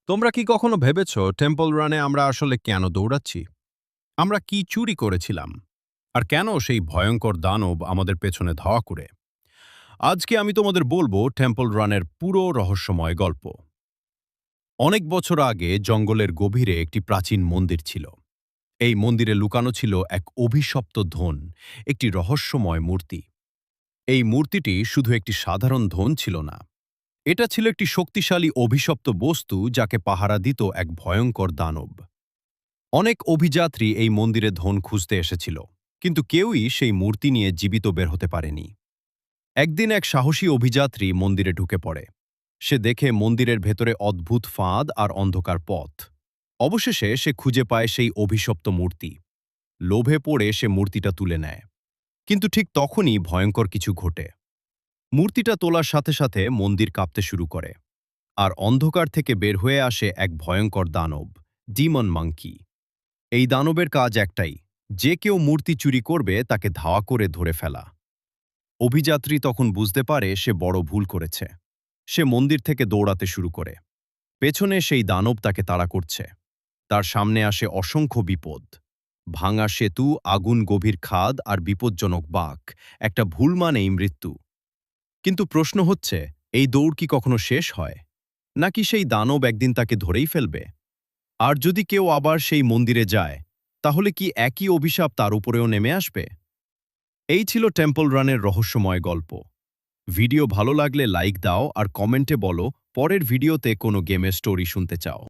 তোমরা কি কখনো ভেবেছো টেম্পল রানে আমরা আসলে কেন দৌড়াচ্ছি? আমরা কি চুরি করেছিলাম? আর কেন সেই ভয়ঙ্কর দানব আমাদের পেছনে ধাওয়া করে? আজকে আমি তোমাদের বলবো টেম্পল রানের পুরো রহস্যময় গল্প। অনেক বছর আগে জঙ্গলের গভীরে একটি প্রাচীন মন্দির ছিল। এই মন্দিরে লুকানো ছিল এক অভিশপ্ত ধন, একটি রহস্যময় মূর্তি। এই মূর্তিটি শুধু একটি সাধারণ ধন ছিল না। এটা ছিল একটি শক্তিশালী অভিশপ্ত বস্তু যাকে পাহারা দিত এক ভয়ঙ্কর দানব। অনেক অভিযাত্রী এই মন্দিরে ধন খুঁজতে এসেছিল, কিন্তু কেউই সেই মূর্তি নিয়ে জীবিত বের হতে পারেনি। একদিন এক সাহসী অভিযাত্রী মন্দিরে ঢুকে পড়ে। সে দেখে মন্দিরের ভেতরে অদ্ভুত ফাঁদ আর অন্ধকার পথ। অবশেষে সে খুঁজে পায় সেই অভিশপ্ত মূর্তি। লোভে পড়ে সে মূর্তিটা তুলে নেয়। কিন্তু ঠিক তখনই ভয়ঙ্কর কিছু ঘটে। মূর্তিটা তোলার সাথে সাথে মন্দির কাঁপতে শুরু করে, আর অন্ধকার থেকে বের হয়ে আসে এক ভয়ঙ্কর দানব, ডিমন মাঙ্কি। এই দানবের কাজ একটাই, যে কেউ মূর্তি চুরি করবে তাকে ধাওয়া করে ধরে ফেলা। অভিযাত্রী তখন বুঝতে পারে সে বড় ভুল করেছে। সে মন্দির থেকে দৌড়াতে শুরু করে। পেছনে সেই দানব তাকে তাড়া করছে। তার সামনে আসে অসংখ্য বিপদ: ভাঙা সেতু, আগুন, গভীর খাদ আর বিপজ্জনক বাঁক। একটা ভুল মানেই মৃত্যু। কিন্তু প্রশ্ন হচ্ছে, এই দৌড় কি কখনো শেষ হয়, নাকি সেই দানব একদিন তাকে ধরেই ফেলবে? আর যদি কেউ আবার সেই মন্দিরে যায়, তাহলে কি একই অভিশাপ তার উপরেও নেমে আসবে? এই ছিল টেম্পল রানের রহস্যময় গল্প। ভিডিও ভালো লাগলে লাইক দাও আর কমেন্টে বলো পরের ভিডিওতে কোনো গেমের স্টোরি শুনতে চাও।